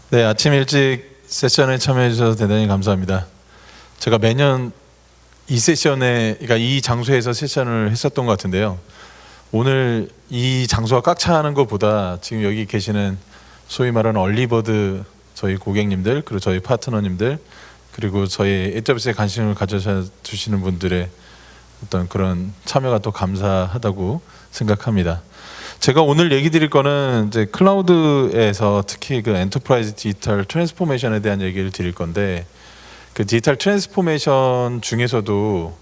네, 아침 일찍 세션에 참여해 주셔서 대단히 감사합니다. 제가 매년 이 세션에, 그러니까 이 장소에서 세션을 했었던 것 같은데요. 오늘 이 장소가 꽉 차는 것보다 지금 여기 계시는 소위 말하는 얼리버드 저희 고객님들, 그리고 저희 파트너님들, 그리고 저희 AWS에 관심을 가져주시는 분들의 어떤 그런 참여가 또 감사하다고 생각합니다. 제가 오늘 얘기 드릴 거는 이제 클라우드에서 특히 그 엔터프라이즈 디지털 트랜스포메이션에 대한 얘기를 드릴 건데, 그 디지털 트랜스포메이션 중에서도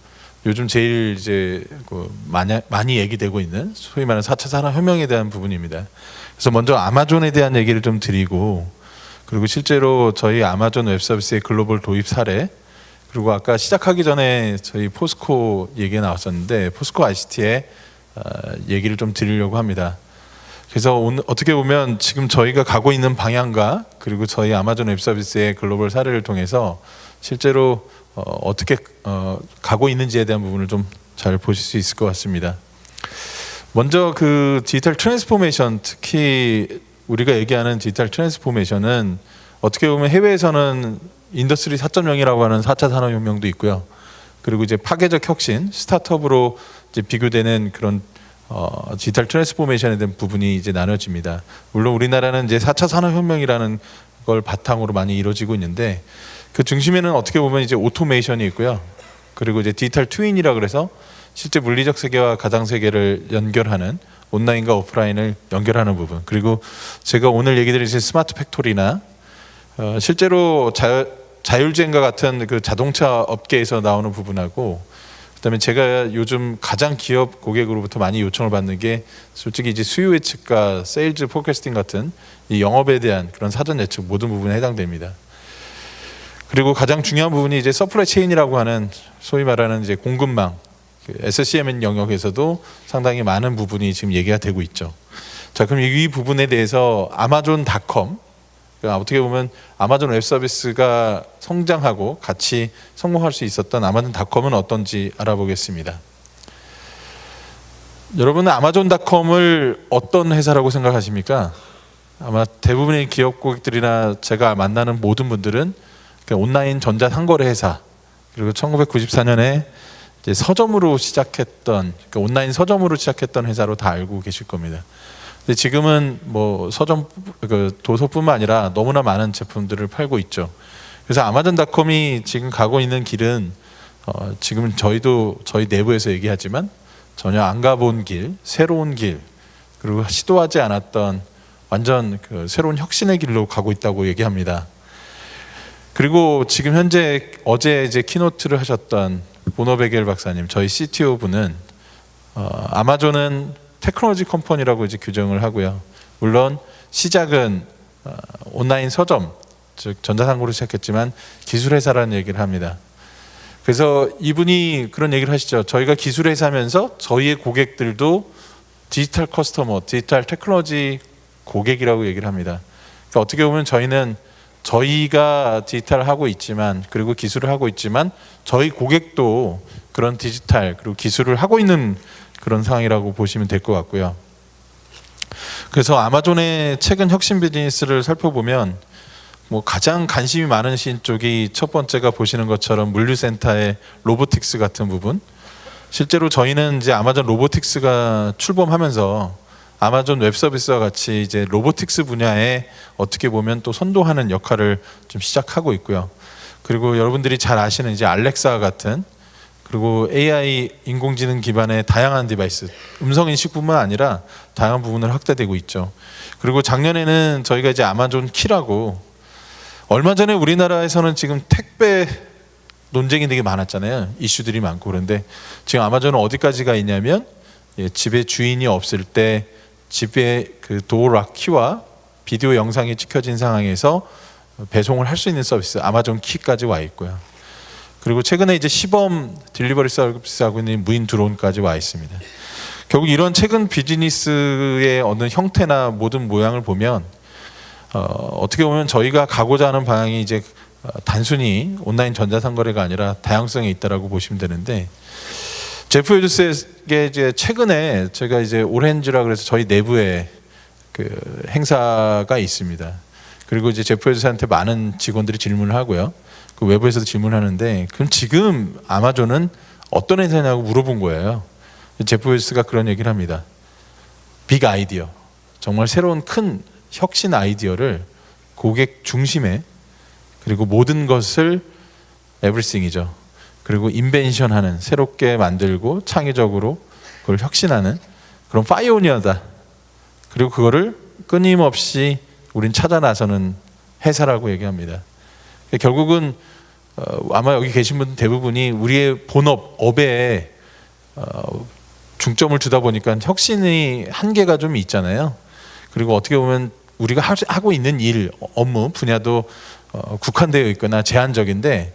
요즘 제일 이제 그 많이 얘기되고 있는 소위 말하는 4차 산업혁명에 대한 부분입니다. 그래서 먼저 아마존에 대한 얘기를 좀 드리고, 그리고 실제로 저희 아마존 웹서비스의 글로벌 도입 사례, 그리고 아까 시작하기 전에 저희 포스코 얘기가 나왔었는데 포스코 ICT의 얘기를 좀 드리려고 합니다. 그래서 오늘 어떻게 보면 지금 저희가 가고 있는 방향과 그리고 저희 아마존 웹서비스의 글로벌 사례를 통해서 실제로 어떻게 가고 있는지에 대한 부분을 좀 잘 보실 수 있을 것 같습니다. 먼저 그 디지털 트랜스포메이션, 특히 우리가 얘기하는 디지털 트랜스포메이션은 어떻게 보면 해외에서는 인더스트리 4.0이라고 하는 4차 산업혁명도 있고요. 그리고 이제 파괴적 혁신, 스타트업으로 이제 비교되는 그런 디지털 트랜스포메이션에 대한 부분이 이제 나눠집니다. 물론 우리나라는 이제 4차 산업혁명이라는 걸 바탕으로 많이 이루어지고 있는데, 그 중심에는 어떻게 보면 이제 오토메이션이 있고요. 그리고 이제 디지털 트윈이라 그래서 실제 물리적 세계와 가상 세계를 연결하는, 온라인과 오프라인을 연결하는 부분, 그리고 제가 오늘 얘기 드릴 스마트 팩토리나 실제로 자율주행과 같은 그 자동차 업계에서 나오는 부분하고, 그다음에 제가 요즘 가장 기업 고객으로부터 많이 요청을 받는 게 솔직히 이제 수요 예측과 세일즈 포캐스팅 같은 이 영업에 대한 그런 사전 예측 모든 부분에 해당됩니다. 그리고 가장 중요한 부분이 이제 서플라이 체인이라고 하는 소위 말하는 이제 공급망, SCM 영역에서도 상당히 많은 부분이 지금 얘기가 되고 있죠. 자, 그럼 이 부분에 대해서 아마존닷컴, 그러니까 어떻게 보면 아마존 웹서비스가 성장하고 같이 성공할 수 있었던 아마존닷컴은 어떤지 알아보겠습니다. 여러분은 아마존닷컴을 어떤 회사라고 생각하십니까? 아마 대부분의 기업 고객들이나 제가 만나는 모든 분들은 온라인 전자상거래 회사, 그리고 1994년에 이제 서점으로 시작했던, 그러니까 온라인 서점으로 시작했던 회사로 다 알고 계실 겁니다. 근데 지금은 뭐 서점, 그 도서뿐만 아니라 너무나 많은 제품들을 팔고 있죠. 그래서 아마존닷컴이 지금 가고 있는 길은 지금 저희도 저희 내부에서 얘기하지만 전혀 안 가본 길, 새로운 길, 그리고 시도하지 않았던 완전 그 새로운 혁신의 길로 가고 있다고 얘기합니다. 그리고 지금 현재 어제 이제 키노트를 하셨던 보노 베겔 박사님, 저희 CTO 분은 아마존은 테크놀로지 컴퍼니라고 이제 규정을 하고요. 물론 시작은 온라인 서점, 즉 전자상고로 시작했지만 기술 회사라는 얘기를 합니다. 그래서 이분이 그런 얘기를 하시죠. 저희가 기술 회사면서 저희의 고객들도 디지털 커스터머, 디지털 테크놀로지 고객이라고 얘기를 합니다. 그러니까 어떻게 보면 저희는 저희가 디지털을 하고 있지만, 그리고 기술을 하고 있지만 저희 고객도 그런 디지털 그리고 기술을 하고 있는 그런 상황이라고 보시면 될 것 같고요. 그래서 아마존의 최근 혁신 비즈니스를 살펴보면 뭐 가장 관심이 많으신 쪽이 첫 번째가 보시는 것처럼 물류센터의 로보틱스 같은 부분. 실제로 저희는 이제 아마존 로보틱스가 출범하면서 아마존 웹서비스와 같이 이제 로보틱스 분야에 어떻게 보면 또 선도하는 역할을 좀 시작하고 있고요. 그리고 여러분들이 잘 아시는 이제 알렉사 같은, 그리고 AI 인공지능 기반의 다양한 디바이스, 음성 인식뿐만 아니라 다양한 부분을 확대되고 있죠. 그리고 작년에는 저희가 이제 아마존 키라고, 얼마 전에 우리나라에서는 지금 택배 논쟁이 되게 많았잖아요. 이슈들이 많고. 그런데 지금 아마존은 어디까지가 있냐면 집에 주인이 없을 때 집에 그 도어락 키와 비디오 영상이 찍혀진 상황에서 배송을 할 수 있는 서비스 아마존 키까지 와 있고요. 그리고 최근에 이제 시범 딜리버리 서비스하고 있는 무인 드론까지 와 있습니다. 결국 이런 최근 비즈니스의 어느 형태나 모든 모양을 보면 어떻게 보면 저희가 가고자 하는 방향이 이제 단순히 온라인 전자상거래가 아니라 다양성에 있다라고 보시면 되는데, 제프 베조스에게 이제 최근에 제가 이제 오렌지라 그래서 저희 내부에 그 행사가 있습니다. 그리고 이제 제프 베조스한테 많은 직원들이 질문을 하고요. 그 외부에서도 질문하는데 그럼 지금 아마존은 어떤 회사냐고 물어본 거예요. 제프 베조스가 그런 얘기를 합니다. 빅 아이디어, 정말 새로운 큰 혁신 아이디어를 고객 중심에, 그리고 모든 것을 에브리띵이죠. 그리고 인벤션하는, 새롭게 만들고 창의적으로 그걸 혁신하는 그런 파이오니어다. 그리고 그거를 끊임없이 우린 찾아 나서는 회사라고 얘기합니다. 결국은 아마 여기 계신 분 대부분이 우리의 본업, 업에 중점을 두다 보니까 혁신의 한계가 좀 있잖아요. 그리고 어떻게 보면 우리가 하고 있는 일, 업무 분야도 국한되어 있거나 제한적인데,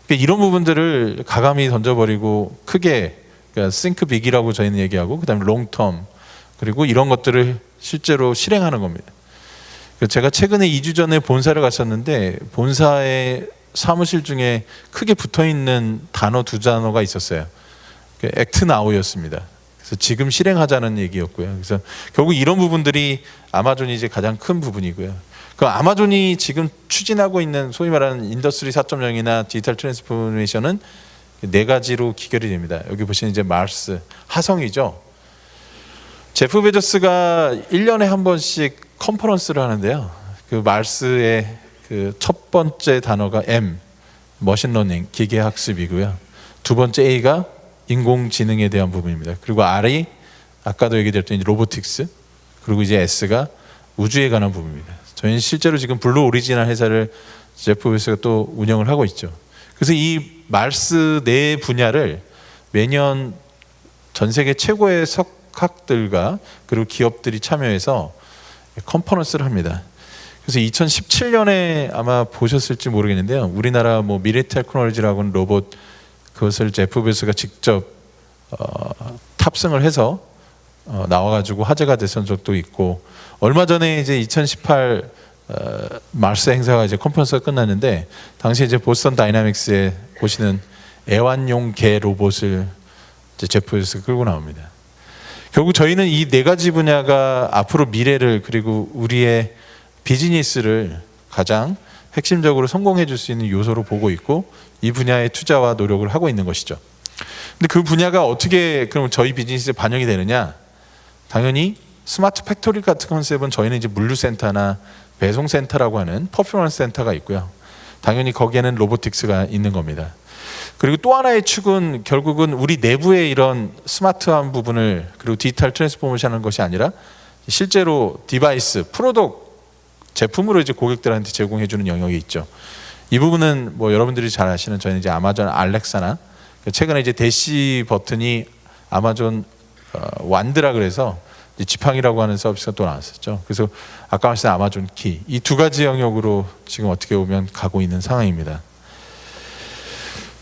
이런 부분들을 가감히 던져버리고 크게, 그러니까 think big이라고 저희는 얘기하고, 그다음에 long term, 그리고 이런 것들을 실제로 실행하는 겁니다. 제가 최근에 2주 전에 본사를 갔었는데 본사의 사무실 중에 크게 붙어있는 단어 2단어가 있었어요. 액트 나우였습니다. 그래서 지금 실행하자는 얘기였고요. 그래서 결국 이런 부분들이 아마존이 이제 가장 큰 부분이고요. 그 아마존이 지금 추진하고 있는 소위 말하는 인더스트리 4.0이나 디지털 트랜스포메이션은 4가지로 기결이 됩니다. 여기 보시는 이제 마스, 화성이죠. 제프 베조스가 1년에 한 번씩 컨퍼런스를 하는데요. 그 마스의 그 첫 번째 단어가 M, 머신러닝, 기계학습이고요. 두 번째 A가 인공지능에 대한 부분입니다. 그리고 R이 아까도 얘기드렸던 로보틱스, 그리고 이제 S가 우주에 관한 부분입니다. 저희는 실제로 지금 블루 오리지널 회사를 제프 베조스가 또 운영을 하고 있죠. 그래서 이 마스 네 분야를 매년 전 세계 최고의 석학들과 그리고 기업들이 참여해서 컨퍼런스를 합니다. 그래서 2017년에 아마 보셨을지 모르겠는데요. 우리나라 뭐 미래테크놀로지라고는 로봇, 그것을 제프 베조스가 직접 탑승을 해서 나와가지고 화제가 됐던 적도 있고, 얼마 전에 이제 2018 마스 행사가 이제 컨퍼런스가 끝났는데, 당시 이제 보스턴 다이나믹스에 보시는 애완용 개 로봇을 이제 제프 베조스가 끌고 나옵니다. 결국 저희는 이 4가지 분야가 앞으로 미래를, 그리고 우리의 비즈니스를 가장 핵심적으로 성공해 줄 수 있는 요소로 보고 있고, 이 분야에 투자와 노력을 하고 있는 것이죠. 근데 그 분야가 어떻게 그럼 저희 비즈니스에 반영이 되느냐? 당연히 스마트 팩토리 같은 컨셉은 저희는 이제 물류센터나 배송센터라고 하는 퍼포먼스 센터가 있고요. 당연히 거기에는 로보틱스가 있는 겁니다. 그리고 또 하나의 축은 결국은 우리 내부의 이런 스마트한 부분을, 그리고 디지털 트랜스포메이션 하는 것이 아니라 실제로 디바이스, 프로덕트, 제품으로 이제 고객들한테 제공해 주는 영역이 있죠. 이 부분은 뭐 여러분들이 잘 아시는 저희는 이제 아마존 알렉사나, 최근에 이제 대시 버튼이 아마존 완드라 그래서 지팡이라고 하는 서비스가 또 나왔었죠. 그래서 아까 말씀드린 아마존 키, 이 2가지 영역으로 지금 어떻게 보면 가고 있는 상황입니다.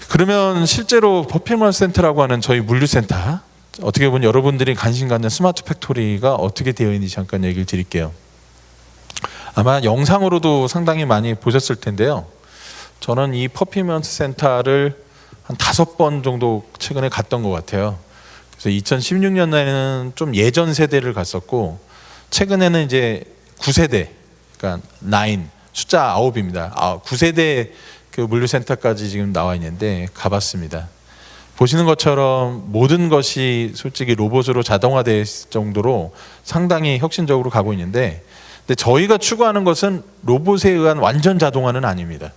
그러면 실제로 퍼포먼스 센터라고 하는 저희 물류센터, 어떻게 보면 여러분들이 관심 갖는 스마트 팩토리가 어떻게 되어 있는지 잠깐 얘기를 드릴게요. 아마 영상으로도 상당히 많이 보셨을 텐데요. 저는 이 퍼포먼스 센터를 한 5번 정도 최근에 갔던 것 같아요. 그래서 2016년에는 좀 예전 세대를 갔었고, 최근에는 이제 9세대, 그러니까 9, 숫자 9입니다. 9세대 그 물류센터까지 지금 나와 있는데 가봤습니다. 보시는 것처럼 모든 것이 솔직히 로봇으로 자동화될 정도로 상당히 혁신적으로 가고 있는데, 근데 저희가 추구하는 것은 로봇에 의한 완전 자동화는 아닙니다.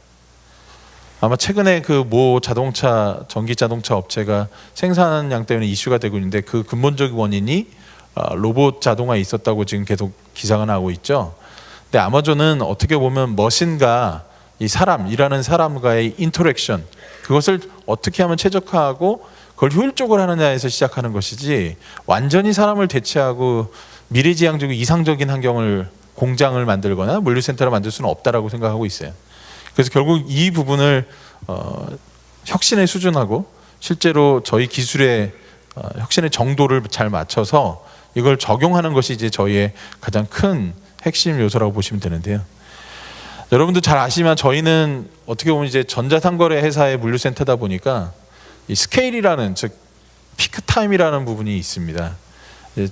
아마 최근에 그 모 자동차, 전기 자동차 업체가 생산량 때문에 이슈가 되고 있는데, 그 근본적인 원인이 로봇 자동화에 있었다고 지금 계속 기사가 나오고 있죠. 근데 아마존은 어떻게 보면 머신과 이 사람, 일하는 사람과의 인터랙션, 그것을 어떻게 하면 최적화하고 그걸 효율적으로 하느냐에서 시작하는 것이지, 완전히 사람을 대체하고 미래지향적이고 이상적인 환경을, 공장을 만들거나 물류센터를 만들 수는 없다라고 생각하고 있어요. 그래서 결국 이 부분을 혁신의 수준하고 실제로 저희 기술의 혁신의 정도를 잘 맞춰서 이걸 적용하는 것이 이제 저희의 가장 큰 핵심 요소라고 보시면 되는데요. 여러분도 잘 아시지만 저희는 어떻게 보면 이제 전자상거래 회사의 물류센터다 보니까 이 스케일이라는, 즉 피크 타임이라는 부분이 있습니다.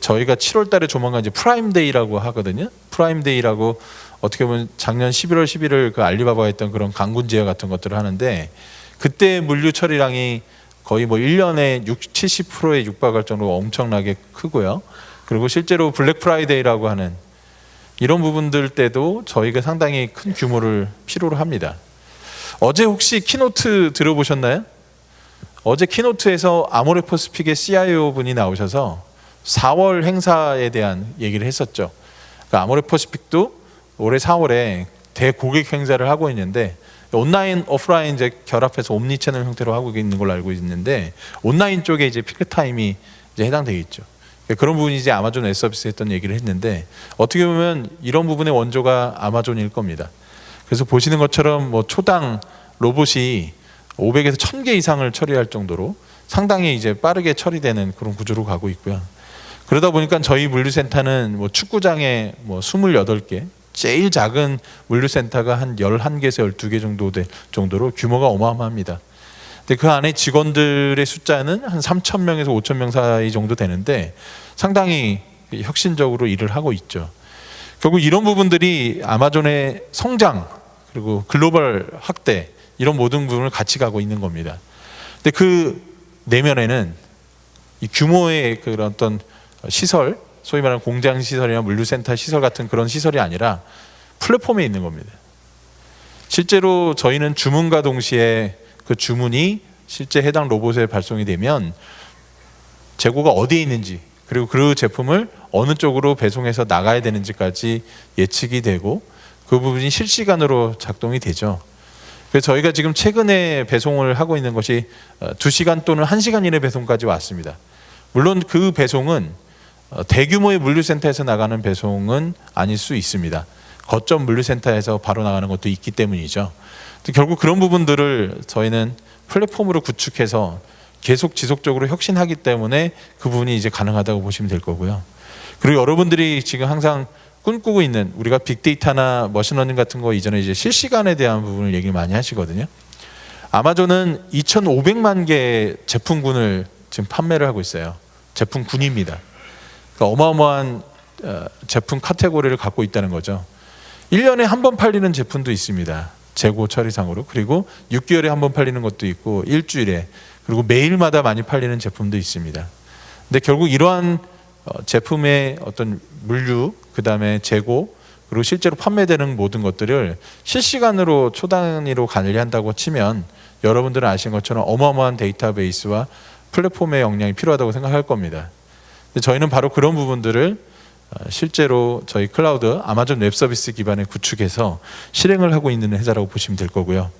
저희가 7월 달에 조만간 이제 프라임 데이라고 하거든요. 프라임데이라고 어떻게 보면 작년 11월 11일 그 알리바바가 했던 그런 강군 제어 같은 것들을 하는데, 그때 물류 처리량이 거의 뭐 1년에 70%에 육박할 정도로 엄청나게 크고요. 그리고 실제로 블랙 프라이데이라고 하는 이런 부분들 때도 저희가 상당히 큰 규모를 필요로 합니다. 어제 혹시 키노트 들어보셨나요? 어제 키노트에서 아모레퍼시픽의 CIO 분이 나오셔서 4월 행사에 대한 얘기를 했었죠. 그러니까 아모레퍼시픽도 올해 4월에 대고객 행사를 하고 있는데, 온라인, 오프라인 이제 결합해서 옴니 채널 형태로 하고 있는 걸로 알고 있는데, 온라인 쪽에 이제 피크 타임이 이제 해당되겠죠. 그런 부분이 이제 아마존 웹 서비스 했던 얘기를 했는데, 어떻게 보면 이런 부분의 원조가 아마존일 겁니다. 그래서 보시는 것처럼 뭐 초당 로봇이 500에서 1000개 이상을 처리할 정도로 상당히 이제 빠르게 처리되는 그런 구조로 가고 있고요. 그러다 보니까 저희 물류센터는 뭐 축구장에 뭐 28개, 제일 작은 물류센터가 한 11개에서 12개 정도 될 정도로 규모가 어마어마합니다. 근데 그 안에 직원들의 숫자는 한 3,000명에서 5,000명 사이 정도 되는데 상당히 혁신적으로 일을 하고 있죠. 결국 이런 부분들이 아마존의 성장 그리고 글로벌 확대, 이런 모든 부분을 같이 가고 있는 겁니다. 근데 그 내면에는 이 규모의 그런 어떤 시설, 소위 말하는 공장 시설이나 물류센터 시설 같은 그런 시설이 아니라 플랫폼에 있는 겁니다. 실제로 저희는 주문과 동시에 그 주문이 실제 해당 로봇에 발송이 되면 재고가 어디에 있는지, 그리고 그 제품을 어느 쪽으로 배송해서 나가야 되는지까지 예측이 되고 그 부분이 실시간으로 작동이 되죠. 그래서 저희가 지금 최근에 배송을 하고 있는 것이 2시간 또는 1시간 이내 배송까지 왔습니다. 물론 그 배송은 대규모의 물류센터에서 나가는 배송은 아닐 수 있습니다. 거점 물류센터에서 바로 나가는 것도 있기 때문이죠. 결국 그런 부분들을 저희는 플랫폼으로 구축해서 계속 지속적으로 혁신하기 때문에 그 부분이 이제 가능하다고 보시면 될 거고요. 그리고 여러분들이 지금 항상 꿈꾸고 있는, 우리가 빅데이터나 머신러닝 같은 거 이전에 이제 실시간에 대한 부분을 얘기를 많이 하시거든요. 아마존은 2,500만 개의 제품군을 지금 판매를 하고 있어요. 제품군입니다. 그러니까 어마어마한 제품 카테고리를 갖고 있다는 거죠. 1년에 한 번 팔리는 제품도 있습니다. 재고 처리상으로. 그리고 6개월에 한 번 팔리는 것도 있고 일주일에, 그리고 매일마다 많이 팔리는 제품도 있습니다. 근데 결국 이러한 제품의 어떤 물류, 그 다음에 재고, 그리고 실제로 판매되는 모든 것들을 실시간으로 초단위로 관리한다고 치면 여러분들은 아시는 것처럼 어마어마한 데이터베이스와 플랫폼의 역량이 필요하다고 생각할 겁니다. 근데 저희는 바로 그런 부분들을 실제로 저희 클라우드 아마존 웹 서비스 기반에 구축해서 실행을 하고 있는 회사라고 보시면 될 거고요.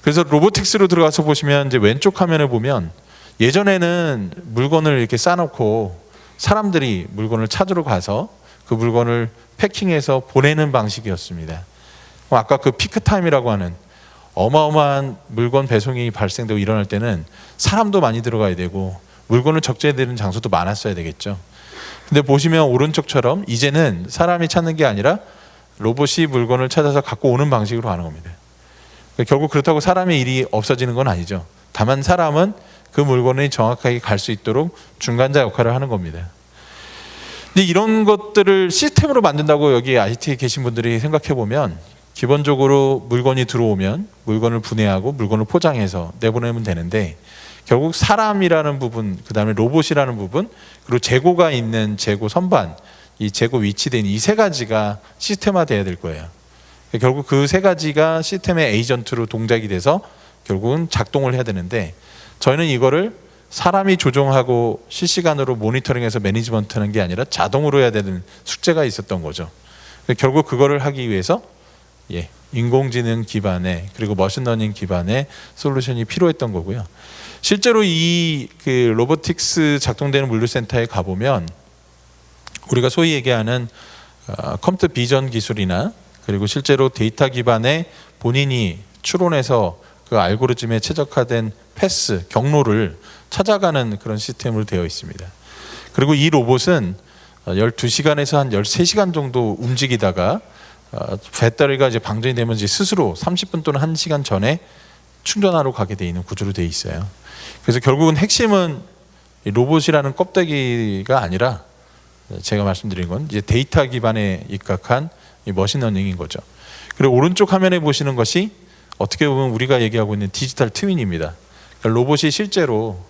그래서 로보틱스로 들어가서 보시면 이제 왼쪽 화면을 보면, 예전에는 물건을 이렇게 쌓아놓고 사람들이 물건을 찾으러 가서 그 물건을 패킹해서 보내는 방식이었습니다. 아까 그 피크타임이라고 하는 어마어마한 물건 배송이 발생되고 일어날 때는 사람도 많이 들어가야 되고 물건을 적재해야 되는 장소도 많았어야 되겠죠. 근데 보시면 오른쪽처럼 이제는 사람이 찾는 게 아니라 로봇이 물건을 찾아서 갖고 오는 방식으로 하는 겁니다. 결국 그렇다고 사람의 일이 없어지는 건 아니죠. 다만 사람은 그 물건이 정확하게 갈 수 있도록 중간자 역할을 하는 겁니다. 근데 이런 것들을 시스템으로 만든다고 여기 IT에 계신 분들이 생각해 보면, 기본적으로 물건이 들어오면 물건을 분해하고 물건을 포장해서 내보내면 되는데, 결국 사람이라는 부분, 그 다음에 로봇이라는 부분, 그리고 재고가 있는 재고 선반, 이 재고 위치된 이 세 가지가 시스템화 돼야 될 거예요. 결국 그 세 가지가 시스템의 에이전트로 동작이 돼서 결국은 작동을 해야 되는데, 저희는 이거를 사람이 조종하고 실시간으로 모니터링해서 매니지먼트하는 게 아니라 자동으로 해야 되는 숙제가 있었던 거죠. 결국 그거를 하기 위해서 인공지능 기반의, 그리고 머신러닝 기반의 솔루션이 필요했던 거고요. 실제로 이 그 로보틱스 작동되는 물류센터에 가보면 우리가 소위 얘기하는 컴퓨터 비전 기술이나, 그리고 실제로 데이터 기반의 본인이 추론해서 그 알고리즘에 최적화된 패스, 경로를 찾아가는 그런 시스템으로 되어 있습니다. 그리고 이 로봇은 12시간에서 한 13시간 정도 움직이다가 배터리가 이제 방전이 되면 이제 스스로 30분 또는 1시간 전에 충전하러 가게 돼 있는 구조로 되어 있어요. 그래서 결국은 핵심은 로봇이라는 껍데기가 아니라 제가 말씀드린 건 이제 데이터 기반에 입각한 이 머신러닝인 거죠. 그리고 오른쪽 화면에 보시는 것이 어떻게 보면 우리가 얘기하고 있는 디지털 트윈입니다. 그러니까 로봇이 실제로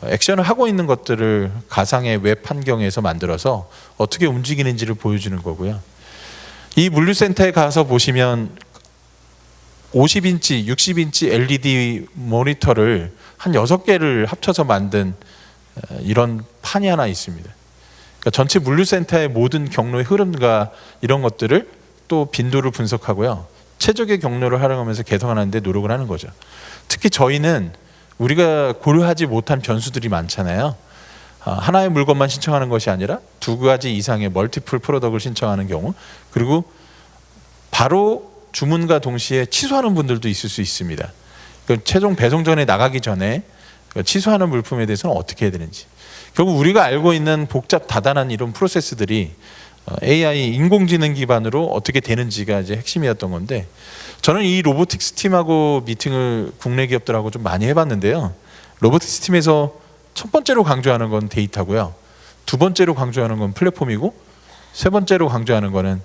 액션을 하고 있는 것들을 가상의 웹 환경에서 만들어서 어떻게 움직이는지를 보여주는 거고요. 이 물류센터에 가서 보시면 50인치, 60인치 LED 모니터를 한 6개를 합쳐서 만든 이런 판이 하나 있습니다. 그러니까 전체 물류센터의 모든 경로의 흐름과 이런 것들을 또 빈도를 분석하고요. 최적의 경로를 활용하면서 개선하는 데 노력을 하는 거죠. 특히 저희는 우리가 고려하지 못한 변수들이 많잖아요. 하나의 물건만 신청하는 것이 아니라 2가지 이상의 멀티플 프로덕트를 신청하는 경우, 그리고 바로 주문과 동시에 취소하는 분들도 있을 수 있습니다. 최종 배송 전에 나가기 전에 취소하는 물품에 대해서는 어떻게 해야 되는지, 결국 우리가 알고 있는 복잡 다단한 이런 프로세스들이 AI 인공지능 기반으로 어떻게 되는지가 이제 핵심이었던 건데, 저는 이 로보틱스 팀하고 미팅을 국내 기업들하고 좀 많이 해봤는데요. 로보틱스 팀에서 첫 번째로 강조하는 건 데이터고요. 두 번째로 강조하는 건 플랫폼이고, 세 번째로 강조하는 거는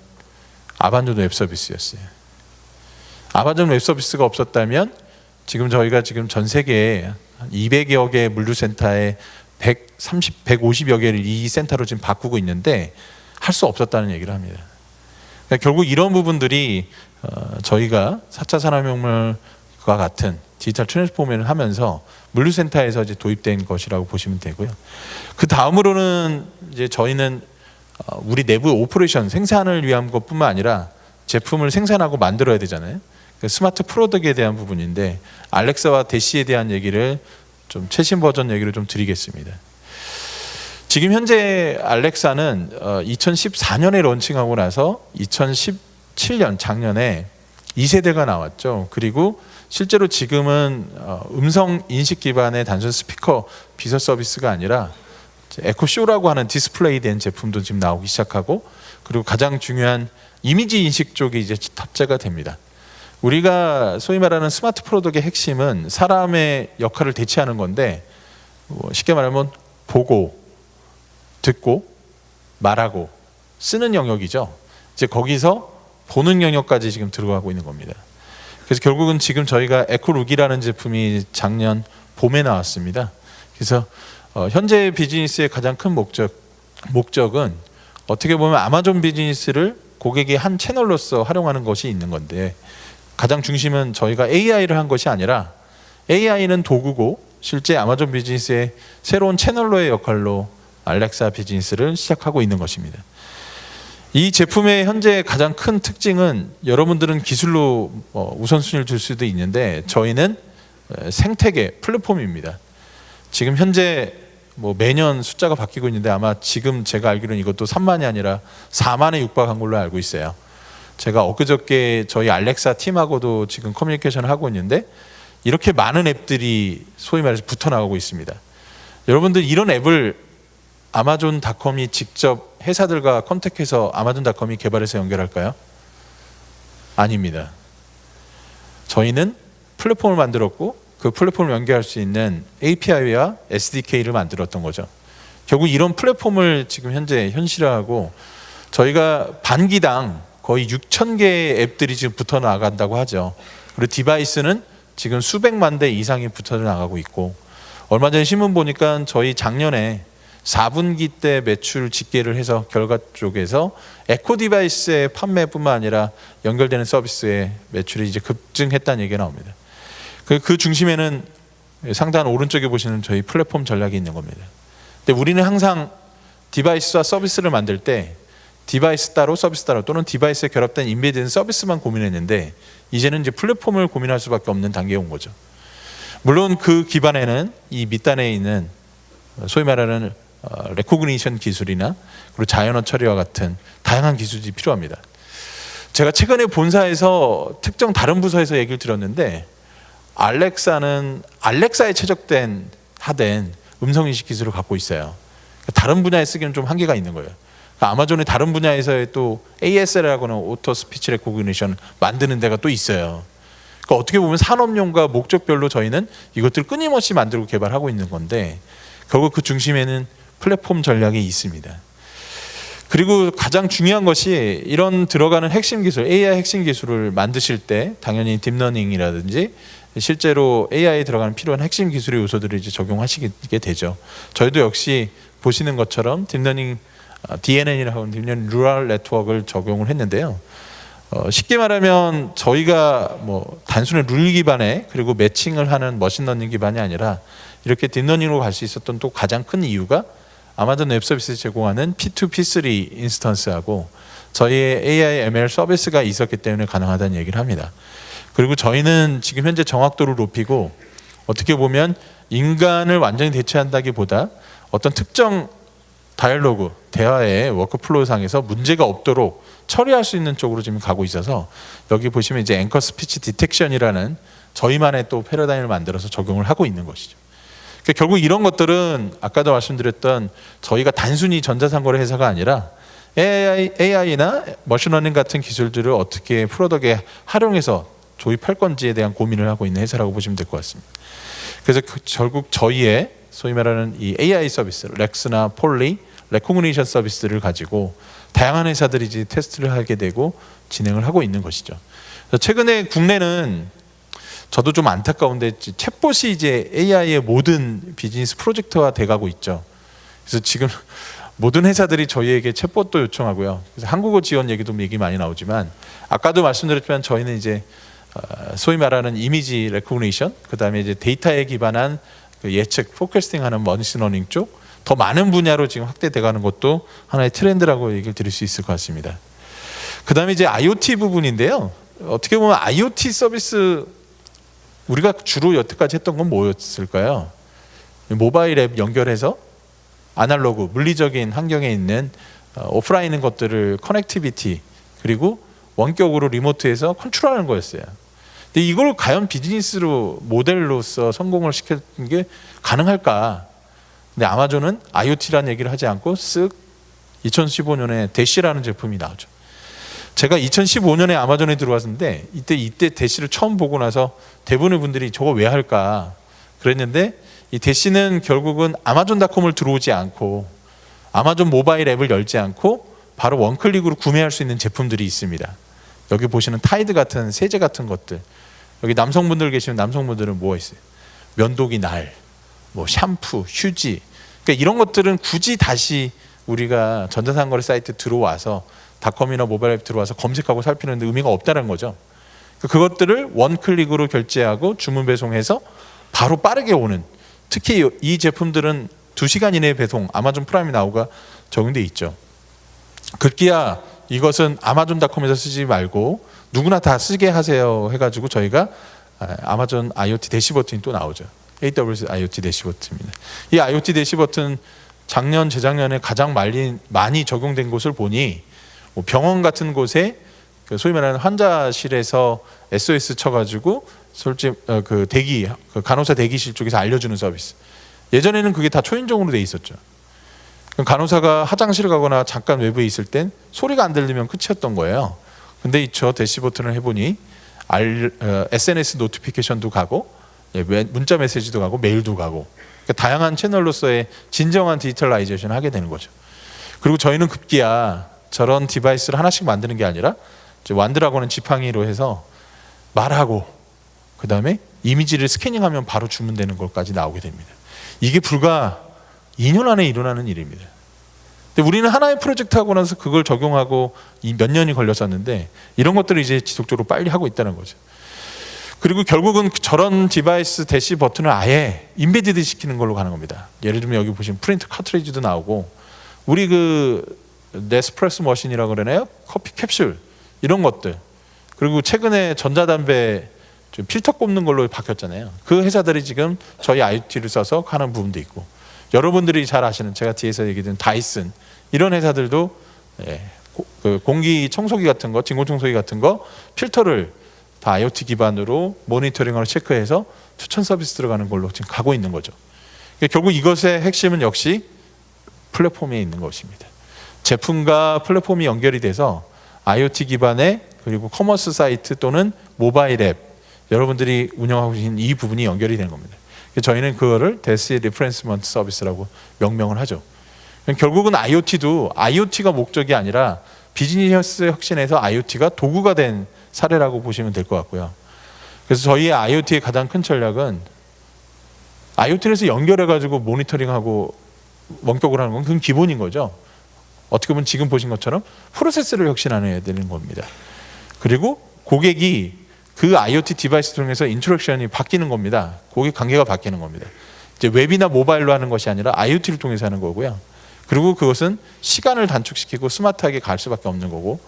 아반존 웹 서비스였어요. 아마존 웹 서비스가 없었다면 지금 저희가 지금 전 세계에 200여 개의 물류센터에 150여 개를 이 센터로 지금 바꾸고 있는데 할 수 없었다는 얘기를 합니다. 그러니까 결국 이런 부분들이 저희가 4차 산업혁명과 같은 디지털 트랜스포메이션을 하면서 물류센터에서 이제 도입된 것이라고 보시면 되고요. 그 다음으로는 이제 저희는 우리 내부 오퍼레이션 생산을 위한 것뿐만 아니라 제품을 생산하고 만들어야 되잖아요. 스마트 프로덕트에 대한 부분인데 알렉사와 대시에 대한 얘기를 좀 최신 버전 얘기를 좀 드리겠습니다. 지금 현재 알렉사는 2014년에 런칭하고 나서 2017년 작년에 2세대가 나왔죠. 그리고 실제로 지금은 음성 인식 기반의 단순 스피커 비서 서비스가 아니라 에코쇼라고 하는 디스플레이 된 제품도 지금 나오기 시작하고, 그리고 가장 중요한 이미지 인식 쪽이 이제 탑재가 됩니다. 우리가 소위 말하는 스마트 프로덕트의 핵심은 사람의 역할을 대체하는 건데, 쉽게 말하면 보고, 듣고, 말하고, 쓰는 영역이죠. 이제 거기서 보는 영역까지 지금 들어가고 있는 겁니다. 그래서 결국은 지금 저희가 에코룩이라는 제품이 작년 봄에 나왔습니다. 그래서 현재 비즈니스의 가장 큰 목적은 어떻게 보면 아마존 비즈니스를 고객의 한 채널로서 활용하는 것이 있는 건데, 가장 중심은 저희가 AI를 한 것이 아니라 AI는 도구고 실제 아마존 비즈니스의 새로운 채널로의 역할로 알렉사 비즈니스를 시작하고 있는 것입니다. 이 제품의 현재 가장 큰 특징은 여러분들은 기술로 우선순위를 줄 수도 있는데 저희는 생태계 플랫폼입니다. 지금 현재 매년 숫자가 바뀌고 있는데 아마 지금 제가 알기로는 이것도 3만이 아니라 4만에 육박한 걸로 알고 있어요. 제가 엊그저께 저희 알렉사 팀하고도 지금 커뮤니케이션을 하고 있는데 이렇게 많은 앱들이 소위 말해서 붙어나가고 있습니다. 여러분들 이런 앱을 아마존닷컴이 직접 회사들과 컨택해서 아마존닷컴이 개발해서 연결할까요? 아닙니다. 저희는 플랫폼을 만들었고 그 플랫폼을 연결할 수 있는 API와 SDK를 만들었던 거죠. 결국 이런 플랫폼을 지금 현재 현실화하고 저희가 반기당 거의 6,000개의 앱들이 지금 붙어 나간다고 하죠. 그리고 디바이스는 지금 수백만 대 이상이 붙어 나가고 있고, 얼마 전에 신문 보니까 저희 작년에 4분기 때 매출 집계를 해서 결과 쪽에서 에코 디바이스의 판매뿐만 아니라 연결되는 서비스의 매출이 이제 급증했다는 얘기가 나옵니다. 그 중심에는 상단 오른쪽에 보시는 저희 플랫폼 전략이 있는 겁니다. 근데 우리는 항상 디바이스와 서비스를 만들 때 디바이스 따로 서비스 따로 또는 디바이스에 결합된 인베디드 서비스만 고민했는데 이제는 이제 플랫폼을 고민할 수밖에 없는 단계에 온 거죠. 물론 그 기반에는 이 밑단에 있는 소위 말하는 레코그니션 기술이나 그리고 자연어 처리와 같은 다양한 기술이 필요합니다. 제가 최근에 본사에서 특정 다른 부서에서 얘기를 들었는데 알렉사는 알렉사에 최적된 하된 음성인식 기술을 갖고 있어요. 다른 분야에 쓰기는 좀 한계가 있는 거예요. 아마존의 다른 분야에서의 또 ASL이라고는 오토 스피치 레코그니션 만드는 데가 또 있어요. 그러니까 어떻게 보면 산업용과 목적별로 저희는 이것들을 끊임없이 만들고 개발하고 있는 건데 결국 그 중심에는 플랫폼 전략이 있습니다. 그리고 가장 중요한 것이 이런 들어가는 핵심 기술, AI 핵심 기술을 만드실 때 당연히 딥러닝이라든지 실제로 AI에 들어가는 필요한 핵심 기술의 요소들을 이제 적용하시게 되죠. 저희도 역시 보시는 것처럼 딥러닝 DNN이라고 하는 딥러닝 뉴럴 네트워크를 적용을 했는데요. 쉽게 말하면 저희가 뭐 단순히 룰 기반의 그리고 매칭을 하는 머신러닝 기반이 아니라 이렇게 딥러닝으로 갈 수 있었던 또 가장 큰 이유가 아마존 웹 서비스 제공하는 P2P3 인스턴스하고 저희의 AI ML 서비스가 있었기 때문에 가능하다는 얘기를 합니다. 그리고 저희는 지금 현재 정확도를 높이고 어떻게 보면 인간을 완전히 대체한다기보다 어떤 특정 다이얼로그, 대화의 워크플로우 상에서 문제가 없도록 처리할 수 있는 쪽으로 지금 가고 있어서 여기 보시면 이제 앵커 스피치 디텍션이라는 저희만의 또 패러다임을 만들어서 적용을 하고 있는 것이죠. 그러니까 결국 이런 것들은 아까도 말씀드렸던 저희가 단순히 전자상거래 회사가 아니라 AI나 머신러닝 같은 기술들을 어떻게 프로덕트에 활용해서 도입할 건지에 대한 고민을 하고 있는 회사라고 보시면 될 것 같습니다. 그래서 결국 저희의 소위 말하는 이 AI 서비스, 렉스나 폴리, 레코그니션 서비스를 가지고 다양한 회사들이 이제 테스트를 하게 되고 진행을 하고 있는 것이죠. 최근에 국내는 저도 좀 안타까운데 챗봇이 이제 AI의 모든 비즈니스 프로젝트화 돼가고 있죠. 그래서 지금 모든 회사들이 저희에게 챗봇도 요청하고요. 그래서 한국어 지원 얘기 많이 나오지만 아까도 말씀드렸지만 저희는 이제 소위 말하는 이미지 레코그니션, 그 다음에 이제 데이터에 기반한 그 예측, 포커스팅하는 머신러닝 쪽 더 많은 분야로 지금 확대돼가는 것도 하나의 트렌드라고 얘기를 드릴 수 있을 것 같습니다. 그 다음에 이제 IoT 부분인데요. 어떻게 보면 IoT 서비스 우리가 주로 여태까지 했던 건 뭐였을까요? 모바일 앱 연결해서 아날로그, 물리적인 환경에 있는 오프라인인 것들을 커넥티비티 그리고 원격으로 리모트에서 컨트롤하는 거였어요. 근데 이걸 과연 비즈니스로 모델로서 성공을 시키는 게 가능할까? 근데 아마존은 IoT라는 얘기를 하지 않고 쓱 2015년에 대시라는 제품이 나오죠. 제가 2015년에 아마존에 들어왔는데 이때 대시를 처음 보고 나서 대부분의 분들이 저거 왜 할까 그랬는데 이 대시는 결국은 아마존닷컴을 들어오지 않고 아마존 모바일 앱을 열지 않고 바로 원클릭으로 구매할 수 있는 제품들이 있습니다. 여기 보시는 타이드 같은 세제 같은 것들, 여기 남성분들 계시면 남성분들은 뭐가 있어요? 면도기 날, 뭐 샴푸, 휴지. 그러니까 이런 것들은 굳이 다시 우리가 전자상거래 사이트 들어와서 닷컴이나 모바일 앱 들어와서 검색하고 살피는 의미가 없다는 거죠. 그것들을 원클릭으로 결제하고 주문 배송해서 바로 빠르게 오는, 특히 이 제품들은 2시간 이내에 배송, 아마존 프라임이 나오가 적용돼 있죠. 급기야 이것은 아마존닷컴에서 쓰지 말고 누구나 다 쓰게 하세요 해가지고 저희가 아마존 IoT 대시 버튼이 또 나오죠. AWS IoT 대시 버튼입니다. 이 IoT 대시 버튼 작년, 재작년에 가장 많이 적용된 곳을 보니 병원 같은 곳에 소위 말하는 환자실에서 SOS 쳐가지고 솔직히 그 간호사 대기실 쪽에서 알려주는 서비스. 예전에는 그게 다 초인종으로 돼 있었죠. 간호사가 화장실 가거나 잠깐 외부에 있을 땐 소리가 안 들리면 끝이었던 거예요. 근데 저 대시 버튼을 해보니 SNS 노티피케이션도 가고 문자 메시지도 가고 메일도 가고 그러니까 다양한 채널로서의 진정한 디지털라이제이션을 하게 되는 거죠. 그리고 저희는 급기야 저런 디바이스를 하나씩 만드는 게 아니라 완드라고는 지팡이로 해서 말하고 그 다음에 이미지를 스캐닝하면 바로 주문되는 것까지 나오게 됩니다. 이게 불과 2년 안에 일어나는 일입니다. 근데 우리는 하나의 프로젝트 하고 나서 그걸 적용하고 몇 년이 걸렸었는데 이런 것들을 이제 지속적으로 빨리 하고 있다는 거죠. 그리고 결국은 저런 디바이스 대시 버튼을 아예 인베디드 시키는 걸로 가는 겁니다. 예를 들면 여기 보시면 프린트 카트리지도 나오고 우리 그 네스프레소 머신이라고 그러나요? 커피 캡슐 이런 것들 그리고 최근에 전자담배 좀 필터 꼽는 걸로 바뀌었잖아요. 그 회사들이 지금 저희 IoT를 써서 하는 부분도 있고 여러분들이 잘 아시는 제가 뒤에서 얘기했던 다이슨 이런 회사들도 공기 청소기 같은 거, 진공 청소기 같은 거 필터를 다 IoT 기반으로 모니터링하고 체크해서 추천 서비스 들어가는 걸로 지금 가고 있는 거죠. 결국 이것의 핵심은 역시 플랫폼에 있는 것입니다. 제품과 플랫폼이 연결이 돼서 IoT 기반의 그리고 커머스 사이트 또는 모바일 앱 여러분들이 운영하고 계신 이 부분이 연결이 되는 겁니다. 저희는 그거를 데스 리프레스먼트 서비스라고 명명을 하죠. 결국은 IoT도 IoT가 목적이 아니라 비즈니스 혁신에서 IoT가 도구가 된 사례라고 보시면 될 것 같고요. 그래서 저희의 IoT의 가장 큰 전략은 IoT에서 연결해가지고 모니터링하고 원격으로 하는 건 그건 기본인 거죠. 어떻게 보면 지금 보신 것처럼 프로세스를 혁신해야 되는 겁니다. 그리고 고객이 그 IoT 디바이스 통해서 인터랙션이 바뀌는 겁니다. 고객 관계가 바뀌는 겁니다. 이제 웹이나 모바일로 하는 것이 아니라 IoT를 통해서 하는 거고요. 그리고 그것은 시간을 단축시키고 스마트하게 갈 수밖에 없는 거고,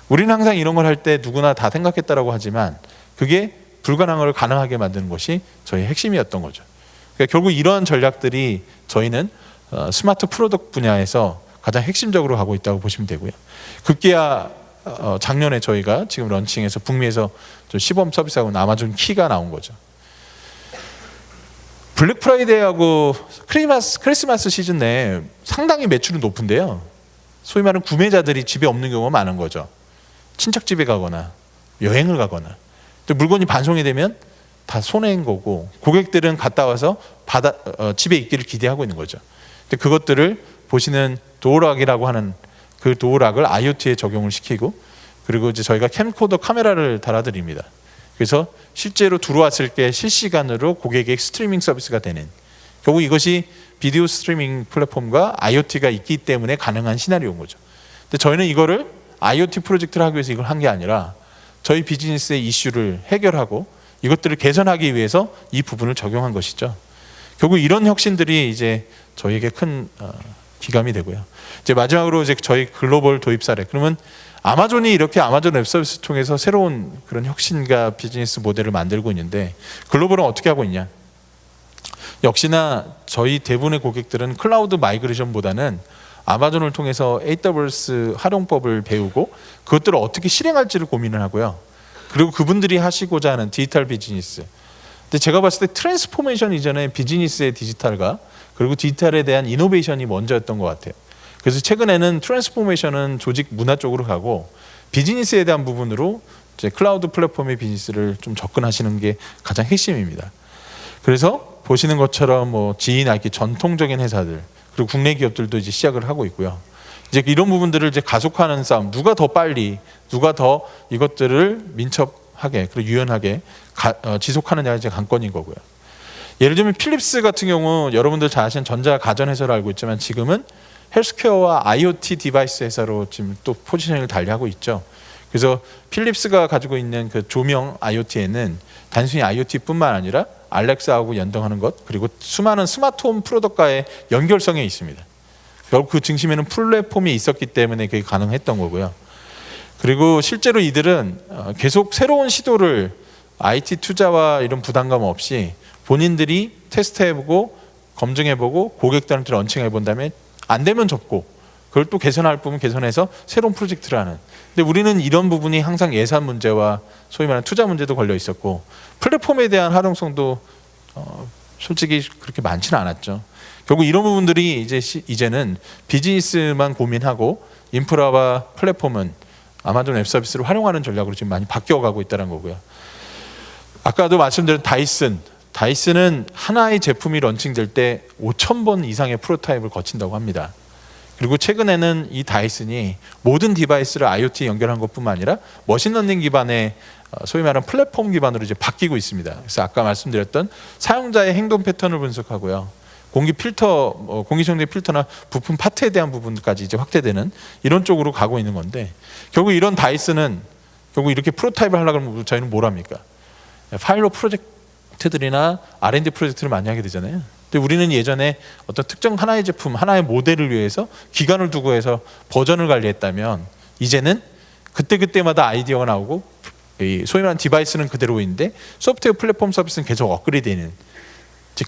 우리는 항상 이런 걸 할 때 누구나 다 생각했다라고 하지만 그게 불가능한 걸 가능하게 만드는 것이 저희 핵심이었던 거죠. 그러니까 결국 이러한 전략들이 저희는 스마트 프로덕트 분야에서 가장 핵심적으로 하고 있다고 보시면 되고요. 급기야 작년에 저희가 지금 런칭해서 북미에서 시범 서비스하고 아마존 키가 나온 거죠. 블랙 프라이데이하고 크리스마스 시즌 내에 상당히 매출은 높은데요. 소위 말하는 구매자들이 집에 없는 경우가 많은 거죠. 친척 집에 가거나 여행을 가거나 또 물건이 반송이 되면 다 손해인 거고, 고객들은 갔다 와서 집에 있기를 기대하고 있는 거죠. 근데 그것들을 보시는 도어락이라고 하는 그 도어락을 IoT에 적용을 시키고, 그리고 이제 저희가 캠코더 카메라를 달아드립니다. 그래서 실제로 들어왔을 때 실시간으로 고객의 스트리밍 서비스가 되는, 결국 이것이 비디오 스트리밍 플랫폼과 IoT가 있기 때문에 가능한 시나리오인 거죠. 근데 저희는 이거를 IoT 프로젝트를 하기 위해서 이걸 한 게 아니라 저희 비즈니스의 이슈를 해결하고 이것들을 개선하기 위해서 이 부분을 적용한 것이죠. 결국 이런 혁신들이 이제 저희에게 큰 기감이 되고요. 이제 마지막으로 이제 저희 글로벌 도입 사례. 그러면 아마존이 이렇게 아마존 웹 서비스 통해서 새로운 그런 혁신과 비즈니스 모델을 만들고 있는데, 글로벌은 어떻게 하고 있냐? 역시나 저희 대부분의 고객들은 클라우드 마이그레이션보다는 아마존을 통해서 AWS 활용법을 배우고 그것들을 어떻게 실행할지를 고민을 하고요. 그리고 그분들이 하시고자 하는 디지털 비즈니스. 근데 제가 봤을 때 트랜스포메이션 이전에 비즈니스의 디지털과 그리고 디지털에 대한 이노베이션이 먼저였던 것 같아요. 그래서 최근에는 트랜스포메이션은 조직 문화 쪽으로 가고 비즈니스에 대한 부분으로 이제 클라우드 플랫폼의 비즈니스를 좀 접근하시는 게 가장 핵심입니다. 그래서 보시는 것처럼 뭐 지인 IT 전통적인 회사들 그리고 국내 기업들도 이제 시작을 하고 있고요. 이제 이런 부분들을 이제 가속화하는 싸움, 누가 더 빨리, 누가 더 이것들을 민첩하게 그리고 유연하게 지속하느냐가 이제 관건인 거고요. 예를 들면 필립스 같은 경우 여러분들 잘 아시는 전자 가전 회사로 알고 있지만 지금은 헬스케어와 IoT 디바이스 회사로 지금 또 포지션을 달리하고 있죠. 그래서 필립스가 가지고 있는 그 조명 IoT에는 단순히 IoT뿐만 아니라 알렉사하고 연동하는 것, 그리고 수많은 스마트홈 프로덕트과의 연결성이 있습니다. 결국 그 중심에는 플랫폼이 있었기 때문에 그게 가능했던 거고요. 그리고 실제로 이들은 계속 새로운 시도를 IT 투자와 이런 부담감 없이 본인들이 테스트해보고 검증해보고 고객들한테 런칭해본 다음에 안 되면 접고 그걸 또 개선할 부분 개선해서 새로운 프로젝트를 하는. 근데 우리는 이런 부분이 항상 예산 문제와 소위 말하는 투자 문제도 걸려 있었고 플랫폼에 대한 활용성도 솔직히 그렇게 많지는 않았죠. 결국 이런 부분들이 이제는 비즈니스만 고민하고 인프라와 플랫폼은 아마존 웹 서비스를 활용하는 전략으로 지금 많이 바뀌어가고 있다는 거고요. 아까도 말씀드린 다이슨은 하나의 제품이 런칭될 때 5,000번 이상의 프로타입을 거친다고 합니다. 그리고 최근에는 이 다이슨이 모든 디바이스를 IoT에 연결한 것뿐만 아니라 머신러닝 기반의 소위 말하는 플랫폼 기반으로 이제 바뀌고 있습니다. 그래서 아까 말씀드렸던 사용자의 행동 패턴을 분석하고요. 공기 필터, 공기청정 필터나 부품 파트에 대한 부분까지 이제 확대되는 이런 쪽으로 가고 있는 건데, 결국 이런 다이슨은 결국 이렇게 프로타입을 하려고 하면 저희는 뭘 합니까? 파일럿 프로젝트들이나 R&D 프로젝트를 많이 하게 되잖아요. 근데 우리는 예전에 어떤 특정 하나의 제품, 하나의 모델을 위해서 기간을 두고 해서 버전을 관리했다면 이제는 그때그때마다 아이디어가 나오고 소위 말하는 디바이스는 그대로 있는데 소프트웨어 플랫폼 서비스는 계속 업그레이드되는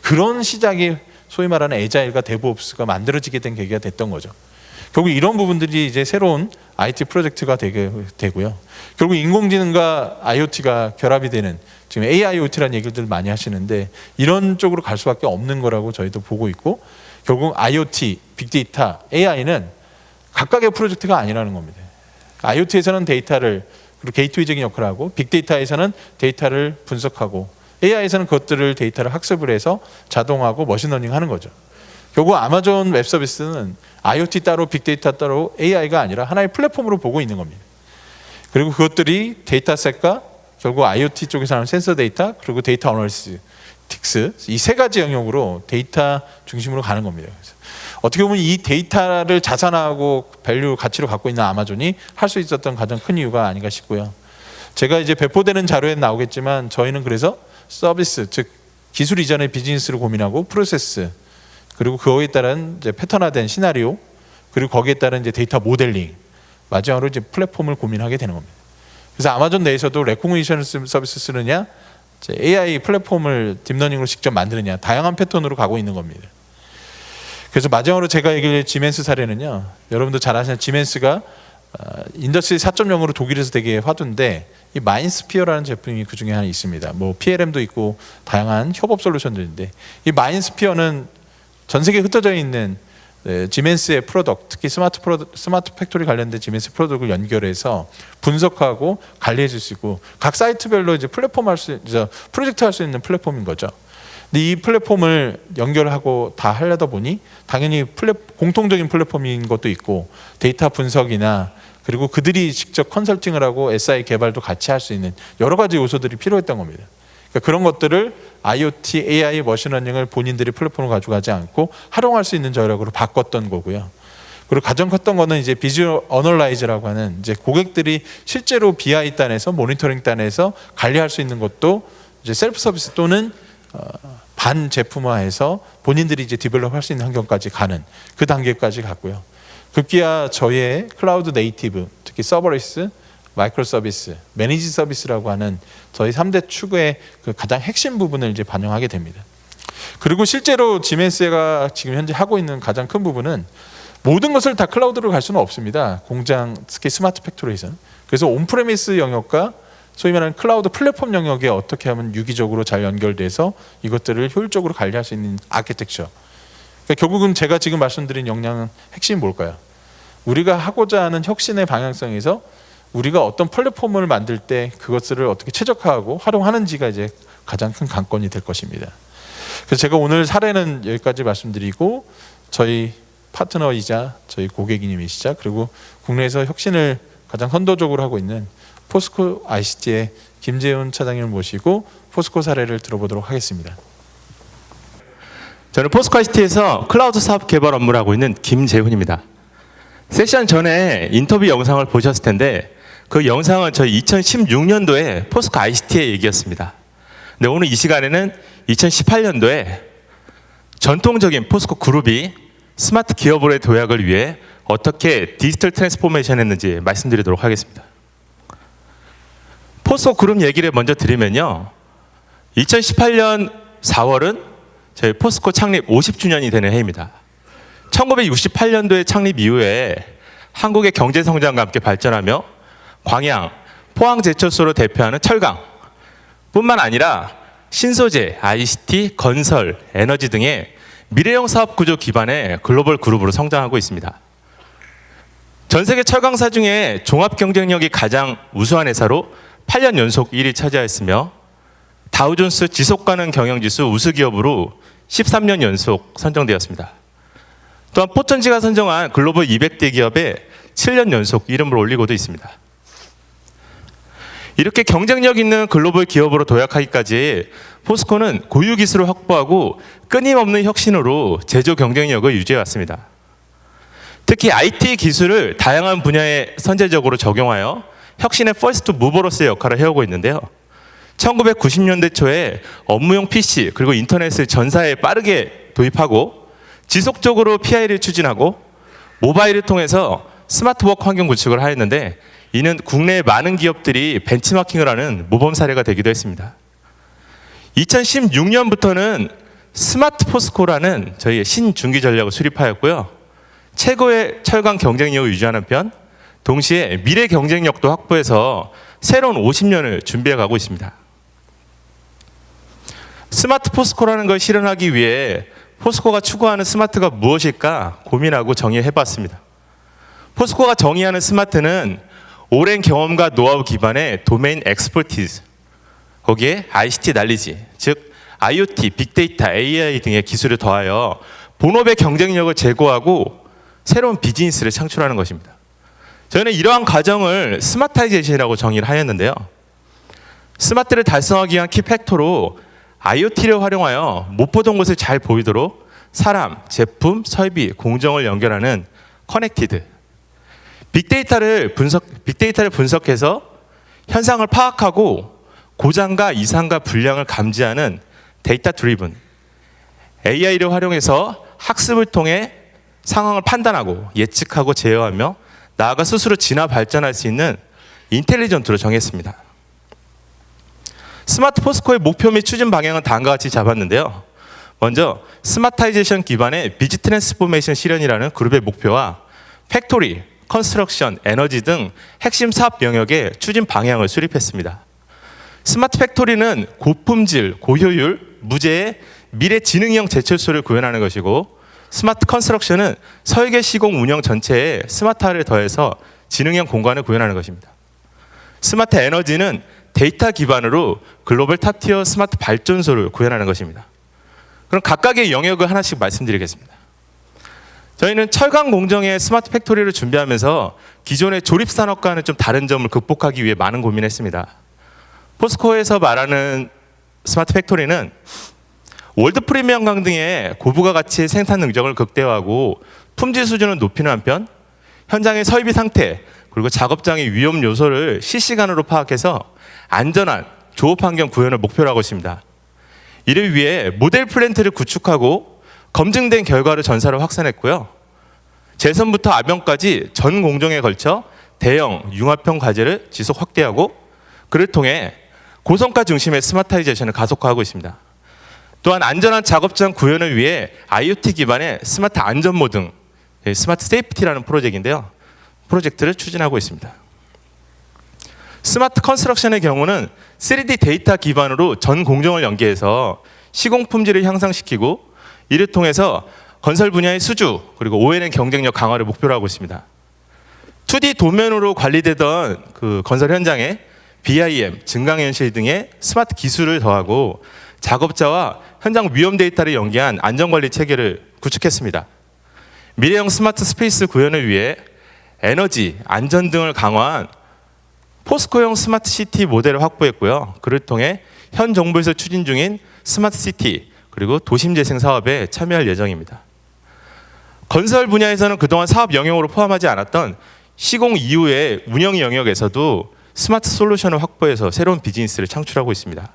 그런 시작이 소위 말하는 에자일과 데브옵스가 만들어지게 된 계기가 됐던 거죠. 결국 이런 부분들이 이제 새로운 IT 프로젝트가 되고요. 결국 인공지능과 IoT가 결합이 되는 지금 AIoT라는 얘기들 많이 하시는데 이런 쪽으로 갈 수밖에 없는 거라고 저희도 보고 있고, 결국 IoT, 빅데이터, AI는 각각의 프로젝트가 아니라는 겁니다. IoT에서는 데이터를 그리고 게이트웨이적인 역할을 하고, 빅데이터에서는 데이터를 분석하고, AI에서는 그것들을 데이터를 학습을 해서 자동화하고 머신러닝 하는 거죠. 결국 아마존 웹 서비스는 IoT 따로 빅데이터 따로 AI가 아니라 하나의 플랫폼으로 보고 있는 겁니다. 그리고 그것들이 데이터셋과 결국 IoT 쪽에서 나오는 센서 데이터 그리고 데이터 어널리틱스 이 세 가지 영역으로 데이터 중심으로 가는 겁니다. 그래서 어떻게 보면 이 데이터를 자산하고 밸류 가치로 갖고 있는 아마존이 할 수 있었던 가장 큰 이유가 아닌가 싶고요. 제가 이제 배포되는 자료에 나오겠지만 저희는 그래서 서비스 즉 기술 이전의 비즈니스를 고민하고 프로세스 그리고 그거에 따른 이제 패턴화된 시나리오 그리고 거기에 따른 이제 데이터 모델링 마지막으로 이제 플랫폼을 고민하게 되는 겁니다. 그래서 아마존 내에서도 레코그니션 서비스 쓰느냐 AI 플랫폼을 딥러닝으로 직접 만드느냐 다양한 패턴으로 가고 있는 겁니다. 그래서 마지막으로 제가 얘기할 지멘스 사례는요. 여러분도 잘 아시는 지멘스가 인더스트리 4.0으로 독일에서 되게 화두인데 이 마인스피어라는 제품이 그 중에 하나 있습니다. 뭐 PLM도 있고 다양한 협업 솔루션들인데 이 마인스피어는 전 세계에 흩어져 있는 지멘스의 프로덕트, 특히 스마트 팩토리 관련된 지멘스 프로덕트를 연결해서 분석하고 관리해 줄 수 있고 각 사이트별로 이제 프로젝트 할 수 있는 플랫폼인 거죠. 근데 이 플랫폼을 연결하고 다 하려다 보니 당연히 공통적인 플랫폼인 것도 있고 데이터 분석이나 그리고 그들이 직접 컨설팅을 하고 SI 개발도 같이 할 수 있는 여러 가지 요소들이 필요했던 겁니다. 그러니까 그런 것들을 IoT, AI, 머신러닝을 본인들이 플랫폼을 가져가지 않고 활용할 수 있는 전략으로 바꿨던 거고요. 그리고 가장 컸던 거는 이제 비주얼 어널라이즈라고 하는 이제 고객들이 실제로 BI 단에서 모니터링 단에서 관리할 수 있는 것도 이제 셀프 서비스 또는 반 제품화해서 본인들이 이제 디벨롭 할 수 있는 환경까지 가는 그 단계까지 갔고요. 급기야 저희의 클라우드 네이티브, 특히 서버리스, 마이크로 서비스, 매니지 서비스라고 하는 저희 3대 축의 그 가장 핵심 부분을 이제 반영하게 됩니다. 그리고 실제로 지멘스가 지금 현재 하고 있는 가장 큰 부분은 모든 것을 다 클라우드로 갈 수는 없습니다. 공장, 특히 스마트 팩토리에서는. 그래서 온프레미스 영역과 소위 말하는 클라우드 플랫폼 영역에 어떻게 하면 유기적으로 잘 연결돼서 이것들을 효율적으로 관리할 수 있는 아키텍처. 그러니까 결국은 제가 지금 말씀드린 역량은 핵심이 뭘까요? 우리가 하고자 하는 혁신의 방향성에서 우리가 어떤 플랫폼을 만들 때 그것들을 어떻게 최적화하고 활용하는지가 이제 가장 큰 관건이 될 것입니다. 그래서 제가 오늘 사례는 여기까지 말씀드리고 저희 파트너이자 저희 고객님이시자 그리고 국내에서 혁신을 가장 선도적으로 하고 있는 포스코 ICT의 김재훈 차장님을 모시고 포스코 사례를 들어보도록 하겠습니다. 저는 포스코 ICT에서 클라우드 사업 개발 업무를 하고 있는 김재훈입니다. 세션 전에 인터뷰 영상을 보셨을 텐데 그 영상은 저희 2016년도에 포스코 ICT의 얘기였습니다. 근데 오늘 이 시간에는 2018년도에 전통적인 포스코 그룹이 스마트 기업으로의 도약을 위해 어떻게 디지털 트랜스포메이션 했는지 말씀드리도록 하겠습니다. 포스코 그룹 얘기를 먼저 드리면요. 2018년 4월은 저희 포스코 창립 50주년이 되는 해입니다. 1968년도에 창립 이후에 한국의 경제 성장과 함께 발전하며 광양, 포항제철소로 대표하는 철강 뿐만 아니라 신소재, ICT, 건설, 에너지 등의 미래형 사업 구조 기반의 글로벌 그룹으로 성장하고 있습니다. 전 세계 철강사 중에 종합 경쟁력이 가장 우수한 회사로 8년 연속 1위 차지하였으며 다우존스 지속가능 경영지수 우수기업으로 13년 연속 선정되었습니다. 또한 포천지가 선정한 글로벌 200대 기업에 7년 연속 이름을 올리고도 있습니다. 이렇게 경쟁력 있는 글로벌 기업으로 도약하기까지 포스코는 고유 기술을 확보하고 끊임없는 혁신으로 제조 경쟁력을 유지해왔습니다. 특히 IT 기술을 다양한 분야에 선제적으로 적용하여 혁신의 퍼스트 무버로서의 역할을 해오고 있는데요. 1990년대 초에 업무용 PC 그리고 인터넷을 전사에 빠르게 도입하고 지속적으로 PI를 추진하고 모바일을 통해서 스마트워크 환경 구축을 하였는데 이는 국내의 많은 기업들이 벤치마킹을 하는 모범 사례가 되기도 했습니다. 2016년부터는 스마트 포스코라는 저희의 신중기 전략을 수립하였고요. 최고의 철강 경쟁력을 유지하는 편, 동시에 미래 경쟁력도 확보해서 새로운 50년을 준비해 가고 있습니다. 스마트 포스코라는 걸 실현하기 위해 포스코가 추구하는 스마트가 무엇일까 고민하고 정의해 봤습니다. 포스코가 정의하는 스마트는 오랜 경험과 노하우 기반의 도메인 엑스퍼티즈, 거기에 ICT 날리지, 즉 IoT, 빅데이터, AI 등의 기술을 더하여 본업의 경쟁력을 제고하고 새로운 비즈니스를 창출하는 것입니다. 저희는 이러한 과정을 스마트하이제이션이라고 정의를 하였는데요. 스마트를 달성하기 위한 키팩터로 IoT를 활용하여 못 보던 것을 잘 보이도록 사람, 제품, 설비, 공정을 연결하는 커넥티드. 빅데이터를 분석해서 현상을 파악하고 고장과 이상과 불량을 감지하는 데이터 드리븐. AI를 활용해서 학습을 통해 상황을 판단하고 예측하고 제어하며 나아가 스스로 진화 발전할 수 있는 인텔리전트로 정했습니다. 스마트 포스코의 목표 및 추진 방향은 다음과 같이 잡았는데요. 먼저 스마트하이제이션 기반의 비즈 트랜스포메이션 실현이라는 그룹의 목표와 팩토리, 컨스트럭션, 에너지 등 핵심 사업 영역의 추진 방향을 수립했습니다. 스마트 팩토리는 고품질, 고효율, 무제의 미래 지능형 제철소를 구현하는 것이고, 스마트 컨스트럭션은 설계, 시공, 운영 전체에 스마트화를 더해서 지능형 공간을 구현하는 것입니다. 스마트 에너지는 데이터 기반으로 글로벌 탑티어 스마트 발전소를 구현하는 것입니다. 그럼 각각의 영역을 하나씩 말씀드리겠습니다. 저희는 철강 공정의 스마트 팩토리를 준비하면서 기존의 조립 산업과는 좀 다른 점을 극복하기 위해 많은 고민했습니다. 포스코에서 말하는 스마트 팩토리는 월드 프리미엄 강 등의 고부가 가치의 생산 능력을 극대화하고 품질 수준을 높이는 한편 현장의 설비 상태 그리고 작업장의 위험 요소를 실시간으로 파악해서 안전한 조업 환경 구현을 목표로 하고 있습니다. 이를 위해 모델 플랜트를 구축하고 검증된 결과를 전사로 확산했고요. 재선부터 압연까지 전 공정에 걸쳐 대형 융합형 과제를 지속 확대하고 그를 통해 고성과 중심의 스마트하이제이션을 가속화하고 있습니다. 또한 안전한 작업장 구현을 위해 IoT 기반의 스마트 안전모 등 스마트 세이프티라는 프로젝트를 추진하고 있습니다. 스마트 컨스트럭션의 경우는 3D 데이터 기반으로 전 공정을 연계해서 시공 품질을 향상시키고 이를 통해서 건설 분야의 수주 그리고 O&M 경쟁력 강화를 목표로 하고 있습니다. 2D 도면으로 관리되던 그 건설 현장에 BIM, 증강현실 등의 스마트 기술을 더하고 작업자와 현장 위험 데이터를 연계한 안전관리 체계를 구축했습니다. 미래형 스마트 스페이스 구현을 위해 에너지, 안전 등을 강화한 포스코형 스마트 시티 모델을 확보했고요. 그를 통해 현 정부에서 추진 중인 스마트 시티 그리고 도심 재생 사업에 참여할 예정입니다. 건설 분야에서는 그동안 사업 영역으로 포함하지 않았던 시공 이후의 운영 영역에서도 스마트 솔루션을 확보해서 새로운 비즈니스를 창출하고 있습니다.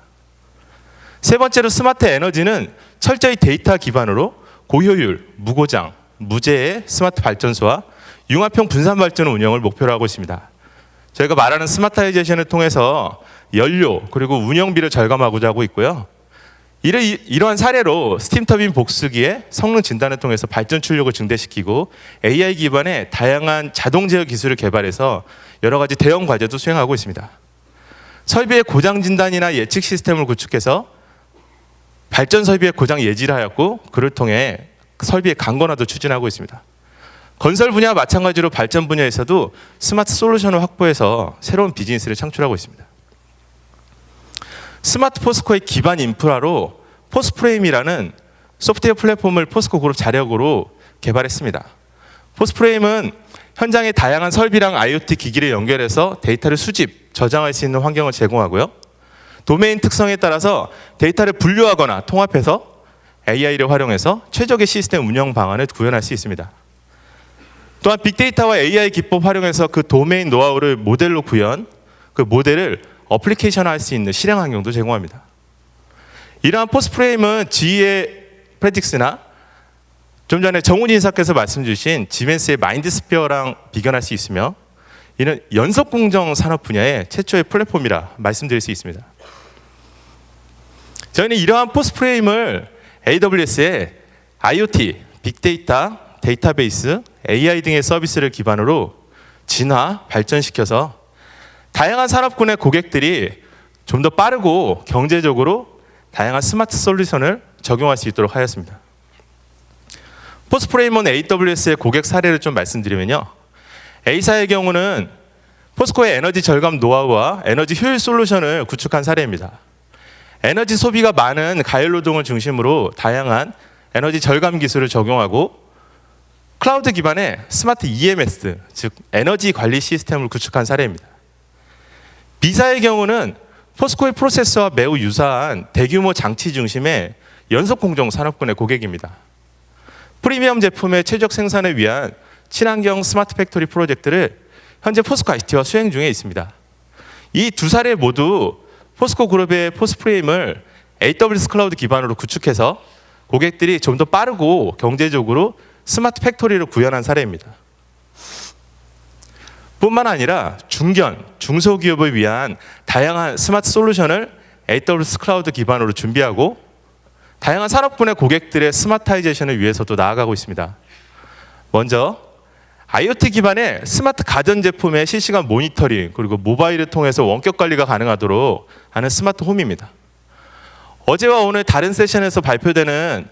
세 번째로 스마트 에너지는 철저히 데이터 기반으로 고효율, 무고장, 무제의 스마트 발전소와 융합형 분산 발전 운영을 목표로 하고 있습니다. 저희가 말하는 스마트하이제이션을 통해서 연료 그리고 운영비를 절감하고자 하고 있고요. 이러한 사례로 스팀 터빈 복수기의 성능 진단을 통해서 발전 출력을 증대시키고 AI 기반의 다양한 자동 제어 기술을 개발해서 여러 가지 대형 과제도 수행하고 있습니다. 설비의 고장 진단이나 예측 시스템을 구축해서 발전 설비의 고장 예지를 하였고 그를 통해 설비의 강건화도 추진하고 있습니다. 건설 분야와 마찬가지로 발전 분야에서도 스마트 솔루션을 확보해서 새로운 비즈니스를 창출하고 있습니다. 스마트 포스코의 기반 인프라로 포스프레임이라는 소프트웨어 플랫폼을 포스코 그룹 자력으로 개발했습니다. 포스프레임은 현장의 다양한 설비랑 IoT 기기를 연결해서 데이터를 수집, 저장할 수 있는 환경을 제공하고요. 도메인 특성에 따라서 데이터를 분류하거나 통합해서 AI를 활용해서 최적의 시스템 운영 방안을 구현할 수 있습니다. 또한 빅데이터와 AI 기법 활용해서 그 도메인 노하우를 모델로 구현, 그 모델을 어플리케이션화할 수 있는 실행 환경도 제공합니다. 이러한 포스프레임은 GE의 프레딕스나 좀 전에 정훈 인사께서 말씀 주신 지멘스의 마인드스피어랑 비견할 수 있으며 이는 연속 공정 산업 분야의 최초의 플랫폼이라 말씀드릴 수 있습니다. 저희는 이러한 포스프레임을 AWS의 IoT, 빅데이터, 데이터베이스, AI 등의 서비스를 기반으로 진화, 발전시켜서 다양한 산업군의 고객들이 좀 더 빠르고 경제적으로 다양한 스마트 솔루션을 적용할 수 있도록 하였습니다. 포스프레임은 AWS의 고객 사례를 좀 말씀드리면요. A사의 경우는 포스코의 에너지 절감 노하우와 에너지 효율 솔루션을 구축한 사례입니다. 에너지 소비가 많은 가열노동을 중심으로 다양한 에너지 절감 기술을 적용하고 클라우드 기반의 스마트 EMS, 즉 에너지 관리 시스템을 구축한 사례입니다. B사의 경우는 포스코의 프로세서와 매우 유사한 대규모 장치 중심의 연속 공정 산업군의 고객입니다. 프리미엄 제품의 최적 생산을 위한 친환경 스마트 팩토리 프로젝트를 현재 포스코 ICT와 수행 중에 있습니다. 이 두 사례 모두 포스코 그룹의 포스프레임을 AWS 클라우드 기반으로 구축해서 고객들이 좀 더 빠르고 경제적으로 스마트 팩토리를 구현한 사례입니다. 뿐만 아니라 중견, 중소기업을 위한 다양한 스마트 솔루션을 AWS 클라우드 기반으로 준비하고 다양한 산업군의 고객들의 스마트하이제이션을 위해서도 나아가고 있습니다. 먼저 IoT 기반의 스마트 가전 제품의 실시간 모니터링 그리고 모바일을 통해서 원격 관리가 가능하도록 하는 스마트 홈입니다. 어제와 오늘 다른 세션에서 발표되는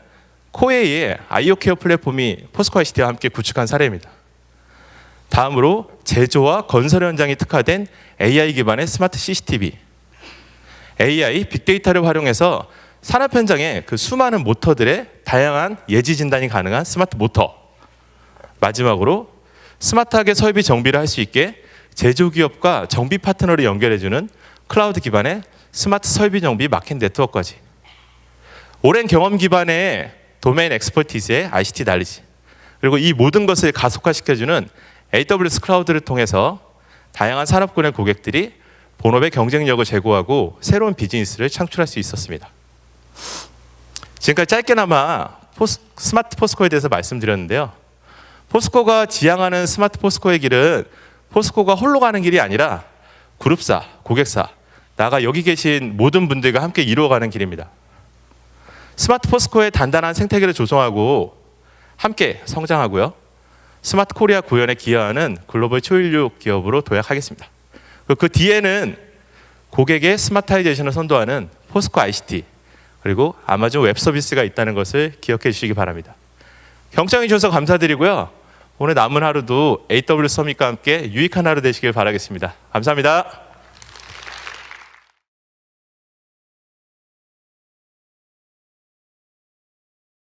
코웨이의 아이오케어 플랫폼이 포스코 ICT와 함께 구축한 사례입니다. 다음으로 제조와 건설 현장이 특화된 AI 기반의 스마트 CCTV, AI, 빅데이터를 활용해서 산업 현장의 그 수많은 모터들의 다양한 예지 진단이 가능한 스마트 모터, 마지막으로 스마트하게 설비 정비를 할 수 있게 제조기업과 정비 파트너를 연결해주는 클라우드 기반의 스마트 설비 정비 마켓 네트워크까지 오랜 경험 기반의 도메인 엑스퍼티즈의 ICT 날리지 그리고 이 모든 것을 가속화시켜주는 AWS 클라우드를 통해서 다양한 산업군의 고객들이 본업의 경쟁력을 제고하고 새로운 비즈니스를 창출할 수 있었습니다. 지금까지 짧게나마 스마트 포스코에 대해서 말씀드렸는데요. 포스코가 지향하는 스마트 포스코의 길은 포스코가 홀로 가는 길이 아니라 그룹사, 고객사, 나아가 여기 계신 모든 분들과 함께 이루어가는 길입니다. 스마트 포스코의 단단한 생태계를 조성하고 함께 성장하고요. 스마트 코리아 구현에 기여하는 글로벌 초일류 기업으로 도약하겠습니다. 그 뒤에는 고객의 스마트하이제이션을 선도하는 포스코 ICT 그리고 아마존 웹 서비스가 있다는 것을 기억해 주시기 바랍니다. 경청해 주셔서 감사드리고요. 오늘 남은 하루도 AWS 서밋과 함께 유익한 하루 되시길 바라겠습니다. 감사합니다.